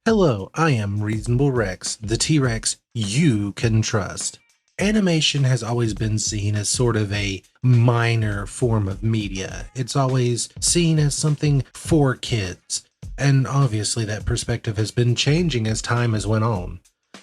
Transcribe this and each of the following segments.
Hello, I am Reasonable Rex, the T-Rex you can trust. Animation has always been seen as sort of a minor form of media. It's always seen as something for kids, and obviously that perspective has been changing as time has went on.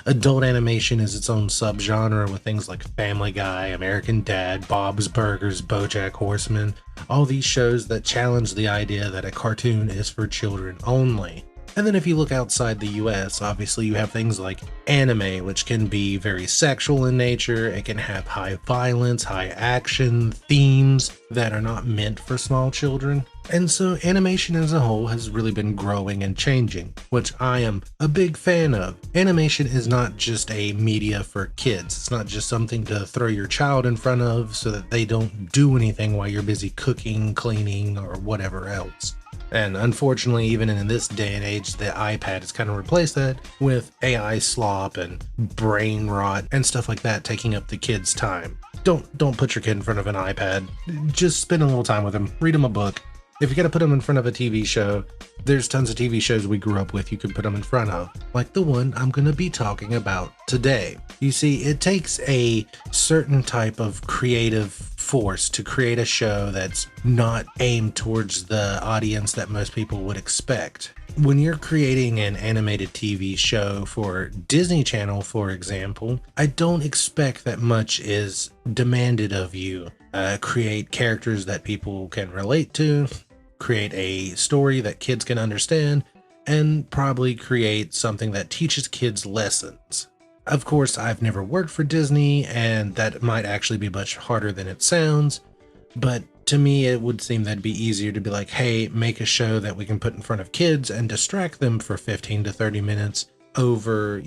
Adult animation is its own subgenre with things like Family Guy, American Dad, Bob's Burgers, BoJack Horseman, all these shows that challenge the idea that a cartoon is for children only. And then if you look outside the US, obviously you have things like anime, which can be very sexual in nature. It can have high violence, high action, themes that are not meant for small children. And so animation as a whole has really been growing and changing, which I am a big fan of. Animation is not just a media for kids. It's not just something to throw your child in front of so that they don't do anything while you're busy cooking, cleaning, or whatever else. And unfortunately, even in this day and age, the iPad has kind of replaced that with AI slop and brain rot and stuff like that taking up the kids' time. Don't put your kid in front of an iPad. Just spend a little time with him. Read him a book. If you gotta put them in front of a TV show, there's tons of TV shows we grew up with you can put them in front of, like the one I'm gonna be talking about today. You see, it takes a certain type of creative force to create a show that's not aimed towards the audience that most people would expect. When you're creating an animated TV show for Disney Channel, for example, I don't expect that much is demanded of you. Create characters that people can relate to, create a story that kids can understand, and probably create something that teaches kids lessons. Of course, I've never worked for Disney, and that might actually be much harder than it sounds, but to me, it would seem that'd be easier to be like, hey, make a show that we can put in front of kids and distract them for 15 to 30 minutes over,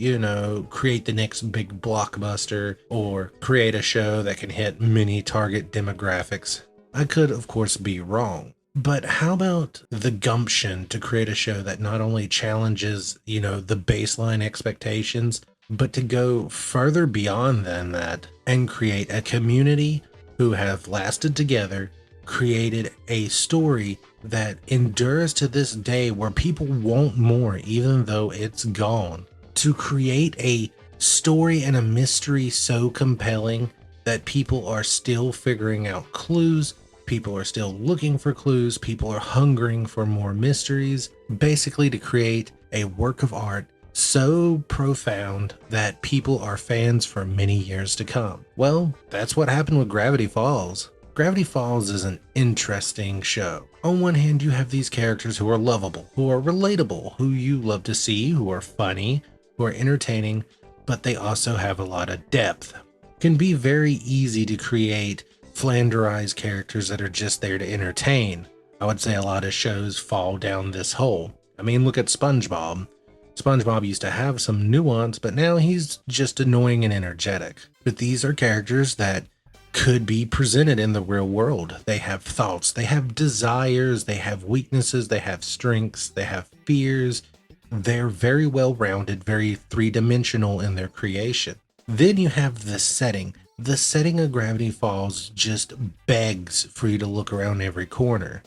create the next big blockbuster or create a show that can hit many target demographics. I could, of course, be wrong. But how about the gumption to create a show that not only challenges, the baseline expectations, but to go further beyond than that and create a community who have lasted together, created a story that endures to this day where people want more even though it's gone. To create a story and a mystery so compelling that people are still figuring out clues, people are still looking for clues, people are hungering for more mysteries, basically to create a work of art so profound that people are fans for many years to come. Well, that's what happened with Gravity Falls. Gravity Falls is an interesting show. On one hand, you have these characters who are lovable, who are relatable, who you love to see, who are funny, who are entertaining, but they also have a lot of depth. It can be very easy to create flanderized characters that are just there to entertain. I would say a lot of shows fall down this hole. I mean, look at SpongeBob. SpongeBob used to have some nuance, but now he's just annoying and energetic. But these are characters that could be presented in the real world. They have thoughts, they have desires, they have weaknesses, they have strengths, they have fears. They're very well rounded, very three-dimensional in their creation. Then you have the setting. The setting of Gravity Falls just begs for you to look around every corner.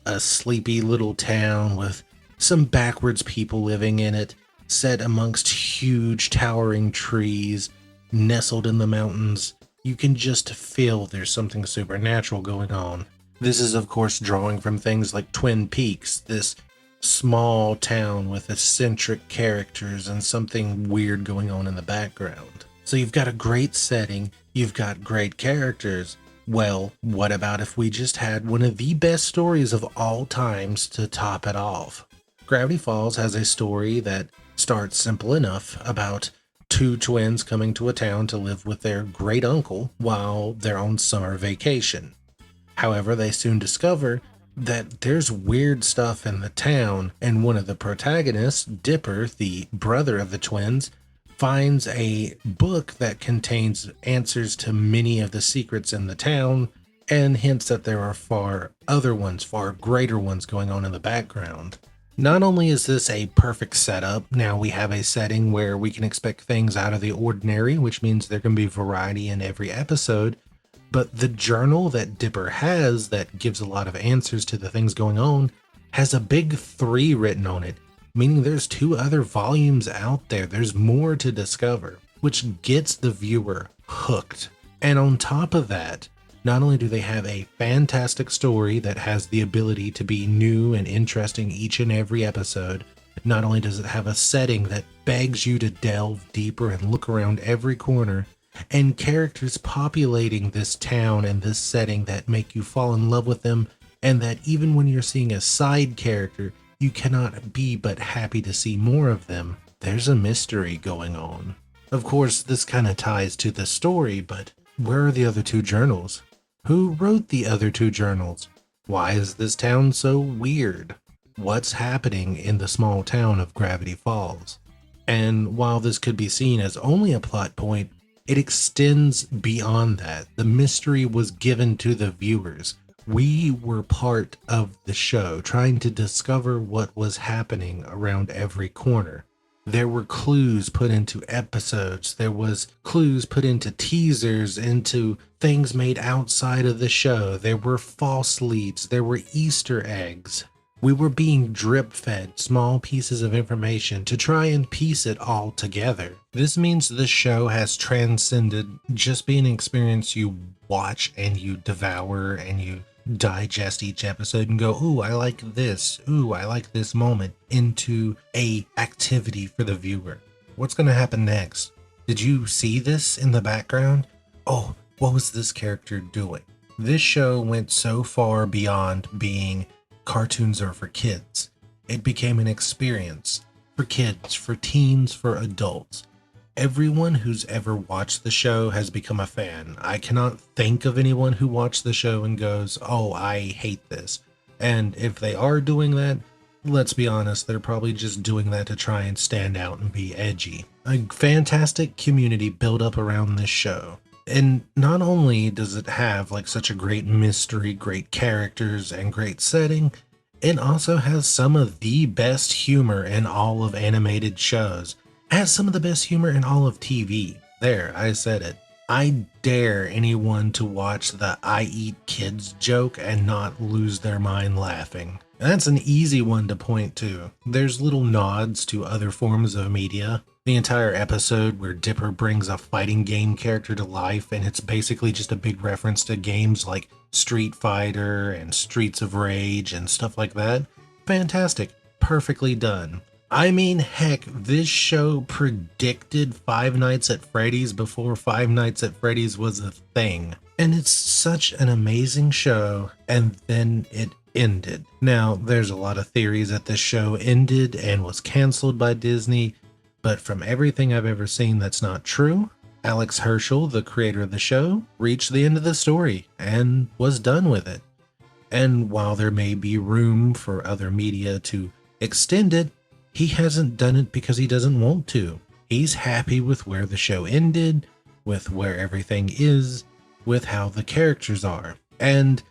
A sleepy little town with some backwards people living in it, set amongst huge towering trees, nestled in the mountains. You can just feel there's something supernatural going on. This is, of course, drawing from things like Twin Peaks, this small town with eccentric characters and something weird going on in the background. So you've got a great setting, you've got great characters. Well, what about if we just had one of the best stories of all times to top it off? Gravity Falls has a story that starts simple enough about two twins coming to a town to live with their great uncle while they're on summer vacation. However, they soon discover that there's weird stuff in the town, and one of the protagonists, Dipper, the brother of the twins, finds a book that contains answers to many of the secrets in the town and hints that there are far greater ones going on in the background. Not only is this a perfect setup, now we have a setting where we can expect things out of the ordinary, which means there can be variety in every episode, but the journal that Dipper has that gives a lot of answers to the things going on has a big 3 written on it. meaning there's 2 other volumes out there. There's more to discover, which gets the viewer hooked. And on top of that, not only do they have a fantastic story that has the ability to be new and interesting each and every episode, not only does it have a setting that begs you to delve deeper and look around every corner, and characters populating this town and this setting that make you fall in love with them, and that even when you're seeing a side character, you cannot be but happy to see more of them. There's a mystery going on. Of course, this kind of ties to the story, but where are the other 2 journals? Who wrote the other 2 journals? Why is this town so weird? What's happening in the small town of Gravity Falls? And while this could be seen as only a plot point, it extends beyond that. The mystery was given to the viewers. We were part of the show, trying to discover what was happening around every corner. There were clues put into episodes. There was clues put into teasers, into things made outside of the show. There were false leads. There were Easter eggs. We were being drip fed small pieces of information to try and piece it all together. This means the show has transcended just being an experience you watch and you devour and you digest each episode and go, ooh, I like this. Ooh, I like this moment, into a activity for the viewer. What's going to happen next? Did you see this in the background? Oh, what was this character doing? This show went so far beyond being cartoons are for kids. It became an experience for kids, for teens, for adults. Everyone who's ever watched the show has become a fan. I cannot think of anyone who watched the show and goes, oh, I hate this. And if they are doing that, let's be honest, they're probably just doing that to try and stand out and be edgy. A fantastic community built up around this show. And not only does it have like such a great mystery, great characters, and great setting, it also has some of the best humor in all of animated shows. It has some of the best humor in all of TV. There, I said it. I dare anyone to watch the I eat kids joke and not lose their mind laughing. That's an easy one to point to. There's little nods to other forms of media. The entire episode where Dipper brings a fighting game character to life, and it's basically just a big reference to games like Street Fighter and Streets of Rage and stuff like that. Fantastic. Perfectly done. I mean, heck, this show predicted Five Nights at Freddy's before Five Nights at Freddy's was a thing. And it's such an amazing show, and then it ended. Now, there's a lot of theories that this show ended and was canceled by Disney, but from everything I've ever seen, that's not true. Alex Herschel, the creator of the show, reached the end of the story and was done with it. And while there may be room for other media to extend it, he hasn't done it because he doesn't want to. He's happy with where the show ended, with where everything is, with how the characters are. And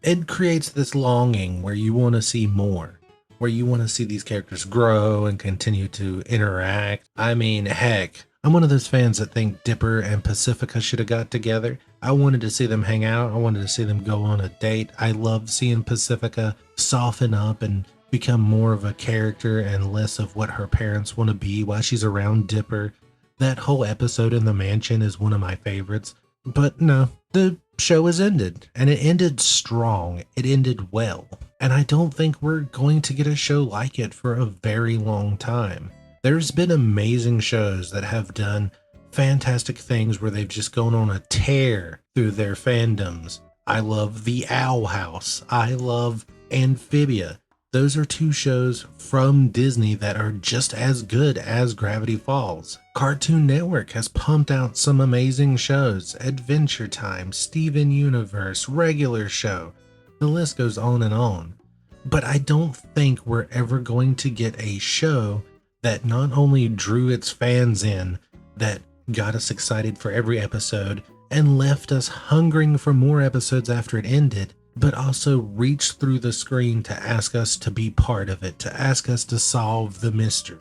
it creates this longing where you want to see more, where you want to see these characters grow and continue to interact. I mean, heck, I'm one of those fans that think Dipper and Pacifica should have got together. I wanted to see them hang out. I wanted to see them go on a date. I love seeing Pacifica soften up and become more of a character and less of what her parents want to be while she's around Dipper. That whole episode in the mansion is one of my favorites. But no, the show has ended, and it ended strong. It ended well. And I don't think we're going to get a show like it for a very long time. There's been amazing shows that have done fantastic things where they've just gone on a tear through their fandoms. I love The Owl House. I love Amphibia. Those are 2 shows from Disney that are just as good as Gravity Falls. Cartoon Network has pumped out some amazing shows. Adventure Time, Steven Universe, Regular Show. The list goes on and on. But I don't think we're ever going to get a show that not only drew its fans in, that got us excited for every episode, and left us hungering for more episodes after it ended, but also reached through the screen to ask us to be part of it, to ask us to solve the mystery.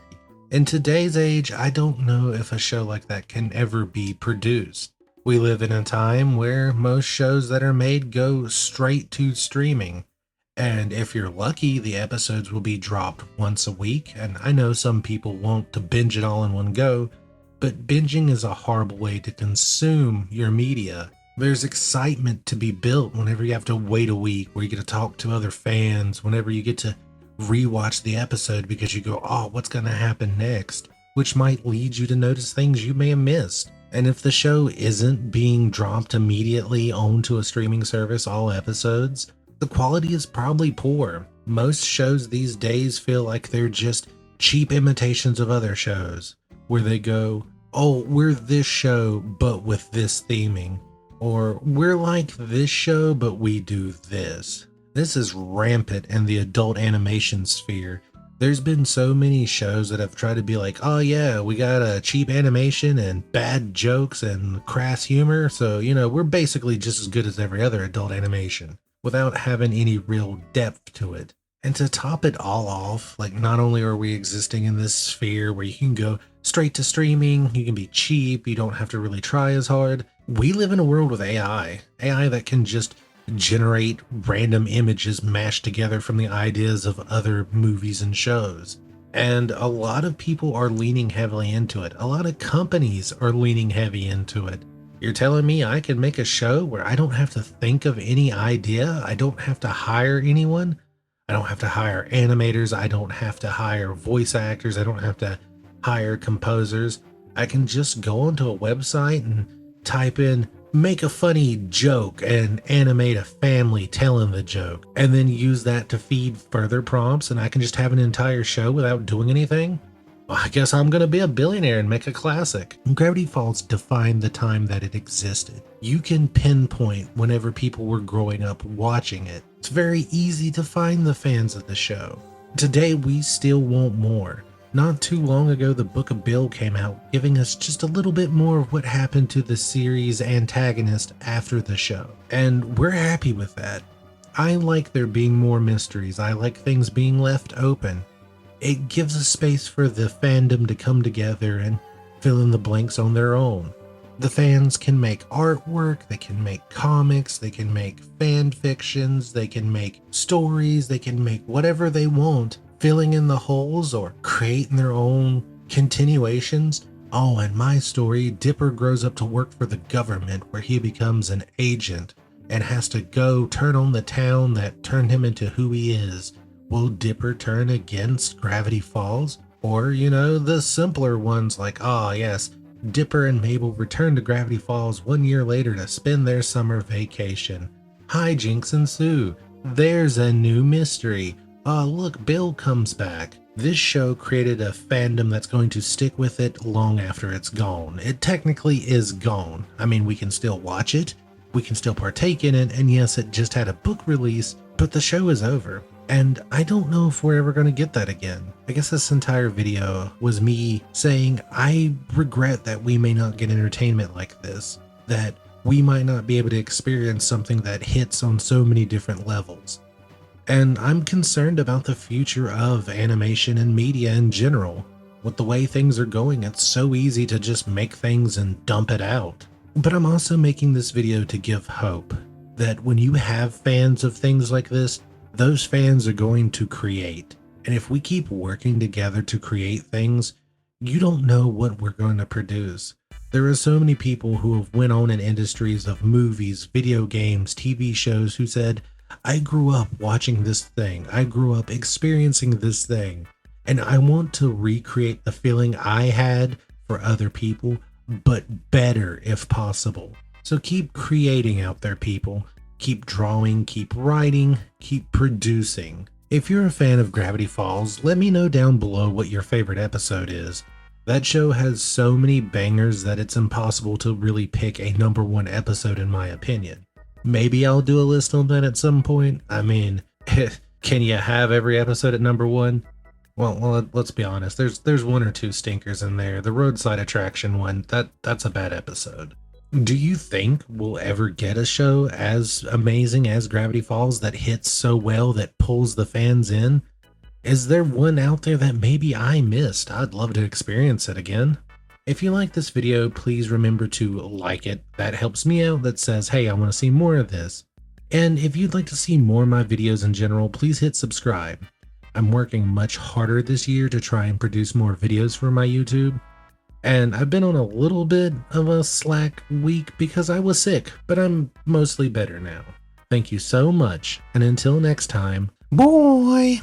In today's age, I don't know if a show like that can ever be produced. We live in a time where most shows that are made go straight to streaming, And if you're lucky, the episodes will be dropped once a week. And I know some people want to binge it all in one go, but binging is a horrible way to consume your media. There's excitement to be built whenever you have to wait a week, where you get to talk to other fans, whenever you get to rewatch the episode because you go, oh, what's going to happen next? Which might lead you to notice things you may have missed. And if the show isn't being dropped immediately onto a streaming service, all episodes, the quality is probably poor. Most shows these days feel like they're just cheap imitations of other shows, where they go, oh, we're this show, but with this theming. Or we're like this show, but we do this. This is rampant in the adult animation sphere. There's been so many shows that have tried to be like, oh yeah, we got a cheap animation and bad jokes and crass humor, so, we're basically just as good as every other adult animation, without having any real depth to it. And to top it all off, like, not only are we existing in this sphere where you can go straight to streaming, you can be cheap, you don't have to really try as hard, we live in a world with AI that can just generate random images mashed together from the ideas of other movies and shows. And a lot of people are leaning heavily into it. A lot of companies are leaning heavy into it. You're telling me I can make a show where I don't have to think of any idea? I don't have to hire anyone? I don't have to hire animators. I don't have to hire voice actors. I don't have to hire composers. I can just go onto a website and type in make a funny joke and animate a family telling the joke, and then use that to feed further prompts, and I can just have an entire show without doing anything? Well, I guess I'm gonna be a billionaire and make a classic. Gravity Falls defined the time that it existed. You can pinpoint whenever people were growing up watching it. It's very easy to find the fans of the show. Today we still want more. Not too long ago, the Book of Bill came out, giving us just a little bit more of what happened to the series antagonist after the show. And we're happy with that. I like there being more mysteries. I like things being left open. It gives a space for the fandom to come together and fill in the blanks on their own. The fans can make artwork, they can make comics, they can make fan fictions, they can make stories, they can make whatever they want, filling in the holes or creating their own continuations. Oh, and my story, Dipper grows up to work for the government, where he becomes an agent and has to go turn on the town that turned him into who he is. Will Dipper turn against Gravity Falls? Or, the simpler ones like, oh yes, Dipper and Mabel return to Gravity Falls 1 year later to spend their summer vacation. Hijinks ensue. There's a new mystery. Oh, look, Bill comes back. This show created a fandom that's going to stick with it long after it's gone. It technically is gone. I mean, we can still watch it, we can still partake in it, and yes, it just had a book release, but the show is over. And I don't know if we're ever going to get that again. I guess this entire video was me saying I regret that we may not get entertainment like this, that we might not be able to experience something that hits on so many different levels. And I'm concerned about the future of animation and media in general. With the way things are going, it's so easy to just make things and dump it out. But I'm also making this video to give hope that when you have fans of things like this, those fans are going to create. And if we keep working together to create things, you don't know what we're going to produce. There are so many people who have went on in industries of movies, video games, TV shows who said, I grew up watching this thing. I grew up experiencing this thing. And I want to recreate the feeling I had for other people, but better if possible. So keep creating out there, people. Keep drawing, keep writing, keep producing. If you're a fan of Gravity Falls, let me know down below what your favorite episode is. That show has so many bangers that it's impossible to really pick a number one episode in my opinion. Maybe I'll do a list on that at some point. I mean, can you have every episode at number one? Well, let's be honest. There's one or two stinkers in there. The roadside attraction one, that's a bad episode. Do you think we'll ever get a show as amazing as Gravity Falls that hits so well that pulls the fans in? Is there one out there that maybe I missed? I'd love to experience it again. If you like this video, please remember to like it. That helps me out. That says, hey, I want to see more of this. And if you'd like to see more of my videos in general, please hit subscribe. I'm working much harder this year to try and produce more videos for my YouTube. And I've been on a little bit of a slack week because I was sick, but I'm mostly better now. Thank you so much, and until next time, boy!